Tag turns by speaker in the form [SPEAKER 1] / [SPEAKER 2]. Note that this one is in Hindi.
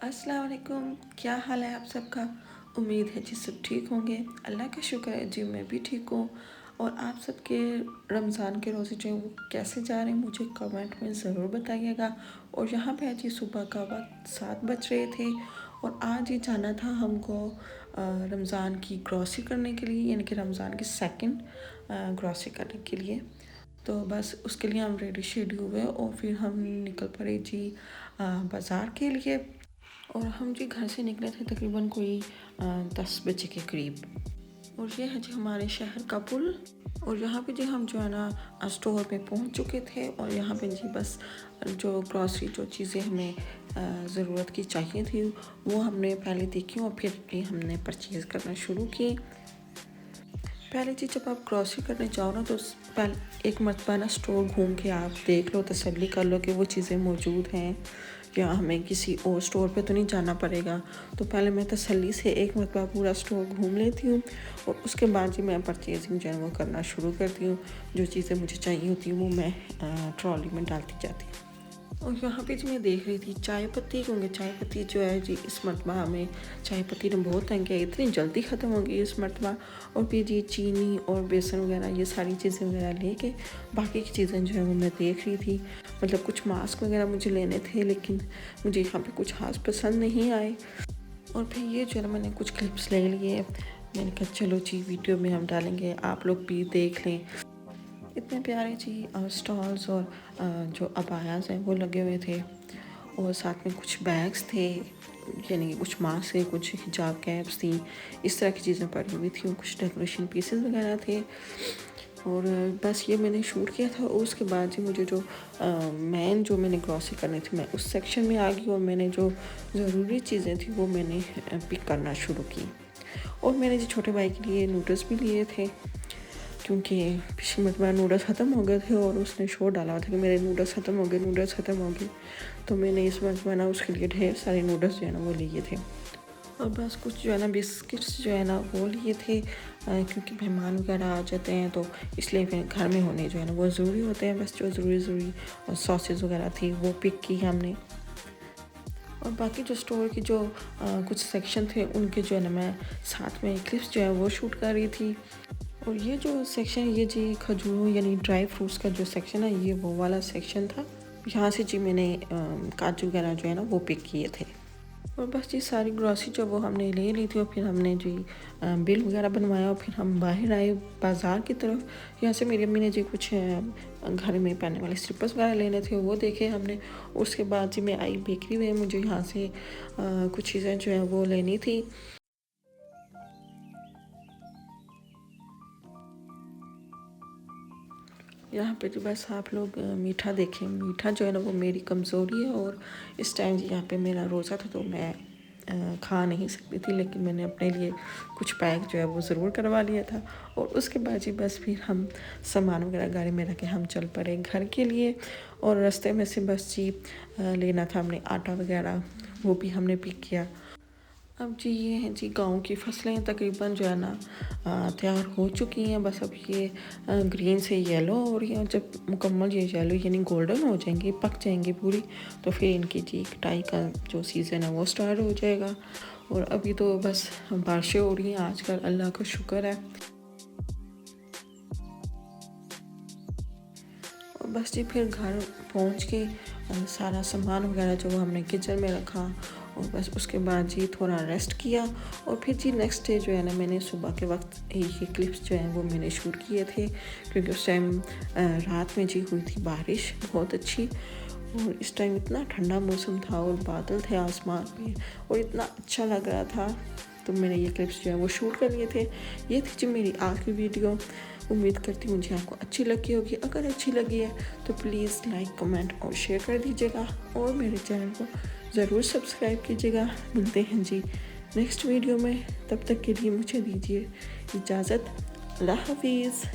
[SPEAKER 1] अस्सलाम वालेकुम। क्या हाल है आप सबका। उम्मीद है जी सब ठीक होंगे। अल्लाह का शुक्र है जी मैं भी ठीक हूँ। और आप सबके रमज़ान के रोज़े जो हैं वो कैसे जा रहे हैं मुझे कमेंट में ज़रूर बताइएगा। और यहाँ पे जी सुबह का वक्त 7 बज रहे थे और आज ही जाना था हमको रमज़ान की ग्रॉसरी करने के लिए, यानी कि रमज़ान की सेकंड ग्रॉसरी करने के लिए। तो बस उसके लिए हम रेडी शेडी हुए और फिर हम निकल पड़े जी बाज़ार के लिए। और हम जी घर से निकले थे तकरीबन कोई 10 बजे के करीब। और ये है जी हमारे शहर का पुल। और यहाँ पे जी हम जो है ना स्टोर पे पहुँच चुके थे और यहाँ पे जी बस जो ग्रॉसरी जो चीज़ें हमें ज़रूरत की चाहिए थी वो हमने पहले देखी और फिर हमने परचेज़ करना शुरू की। पहले जी जब आप ग्रॉसरी करने जाओ ना तो पहले एक मरतबा ना स्टोर घूम के आप देख लो, तसल्ली कर लो कि वो चीज़ें मौजूद हैं या हमें किसी और स्टोर पे तो नहीं जाना पड़ेगा। तो पहले मैं तसल्ली से एक मरतबा पूरा स्टोर घूम लेती हूँ और उसके बाद जी मैं परचेजिंग जो है वो करना शुरू करती हूँ। जो चीज़ें मुझे चाहिए होती हैं वो मैं ट्रॉली में डालती जाती हूँ। और यहाँ पे जी मैं देख रही थी चाय पत्ती, क्योंकि चाय पत्ती जो है जी इस मरतबा हमें चाय पत्ती ने बहुत तंग किया, इतनी जल्दी ख़त्म हो गई इस मरतबा। और फिर जी चीनी और बेसन वगैरह ये सारी चीज़ें वगैरह लेके बाकी की चीज़ें जो है वो मैं देख रही थी। मतलब कुछ मास्क वगैरह मुझे लेने थे लेकिन मुझे यहाँ पे कुछ खास पसंद नहीं आए। और फिर ये जो है ना मैंने कुछ क्लिप्स ले लिए। मैंने कहा चलो जी वीडियो में हम डालेंगे, आप लोग भी देख लें। इतने प्यारे जी स्टॉल्स और जो अबायास हैं वो लगे हुए थे और साथ में कुछ बैग्स थे, यानी कि कुछ मास्क थे, कुछ हिजाब कैप्स थी, इस तरह की चीज़ें पड़ी हुई थी और कुछ डेकोरेशन पीसेस वगैरह थे। और बस ये मैंने शूट किया था और उसके बाद जी मुझे जो मैन जो मैंने ग्रॉसरी करनी थी मैं उस सेक्शन में आ गई और मैंने जो ज़रूरी चीज़ें थी वो मैंने पिक करना शुरू की। और मैंने जी छोटे भाई के लिए नूडल्स भी लिए थे, क्योंकि पिछली मरतबा नूडल्स ख़त्म हो गए थे और उसने शोर डाला था कि मेरे नूडल्स ख़त्म हो गए, नूडल्स ख़त्म हो गए। तो मैंने इस मरतबा ना उसके लिए ढेर सारे नूडल्स जो है ना वो लिए थे। और बस कुछ जो है ना बिस्किट्स जो है ना वो लिए थे, क्योंकि मेहमान वगैरह आ जाते हैं तो इसलिए फिर घर में होने जो है ना वो ज़रूरी होते हैं। बस जो ज़रूरी और सॉसेस वगैरह थी वो पिक की हमने। और बाकी जो स्टोर की जो कुछ सेक्शन थे उनके जो है ना मैं साथ में क्लिप्स जो है वो शूट कर रही थी। और ये जो सेक्शन ये जी खजूरों यानी ड्राई फ्रूट्स का जो सेक्शन है ये वो वाला सेक्शन था। यहाँ से जी मैंने काजू वगैरह जो है ना वो पिक किए थे। और बस जी सारी ग्रॉसरी जो वो हमने ले ली थी और फिर हमने जी बिल वगैरह बनवाया और फिर हम बाहर आए बाज़ार की तरफ। यहाँ से मेरी अम्मी ने जी कुछ घर में पहनने वाले स्लीपर्स वगैरह लेने थे वो देखे हमने। उसके बाद जी मैं आई बेकरी में, मुझे यहाँ से कुछ चीज़ें जो हैं वो लेनी थी। यहाँ पे जो बस आप लोग मीठा देखें, मीठा जो है ना वो मेरी कमज़ोरी है और इस टाइम जी यहाँ पे मेरा रोज़ा था तो मैं खा नहीं सकती थी, लेकिन मैंने अपने लिए कुछ पैक जो है वो ज़रूर करवा लिया था। और उसके बाद जी बस फिर हम सामान वगैरह गाड़ी में रख के हम चल पड़े घर के लिए। और रास्ते में से बस जी लेना था हमने आटा वगैरह, वो भी हमने पिक किया। अब जी ये हैं जी गाँव की फसलें तकरीबन जो है ना तैयार हो चुकी हैं। बस अब ये ग्रीन से येलो हो रही हैं। जब मुकम्मल ये येलो यानी गोल्डन हो जाएंगी, पक जाएंगी पूरी, तो फिर इनकी जी कटाई का जो सीज़न है वो स्टार्ट हो जाएगा। और अभी तो बस बारिशें हो रही हैं आजकल, अल्लाह का शुक्र है। और बस जी फिर घर पहुंच के सारा सामान वगैरह जो हमने किचन में रखा और बस उसके बाद जी थोड़ा रेस्ट किया। और फिर जी नेक्स्ट डे जो है ना मैंने सुबह के वक्त ये क्लिप्स जो हैं वो मैंने शूट किए थे, क्योंकि उस टाइम रात में जी हुई थी बारिश बहुत अच्छी और इस टाइम इतना ठंडा मौसम था और बादल थे आसमान पे और इतना अच्छा लग रहा था। तो मैंने ये क्लिप्स जो है वो शूट कर लिए थे। ये थी जी मेरी आज की वीडियो। उम्मीद करती हूँ मुझे आपको अच्छी लगी होगी। अगर अच्छी लगी है तो प्लीज़ लाइक कमेंट और शेयर कर दीजिएगा और मेरे चैनल को ज़रूर सब्सक्राइब कीजिएगा। मिलते हैं जी नेक्स्ट वीडियो में, तब तक के लिए मुझे दीजिए इजाज़त। अल्लाह हाफिज़।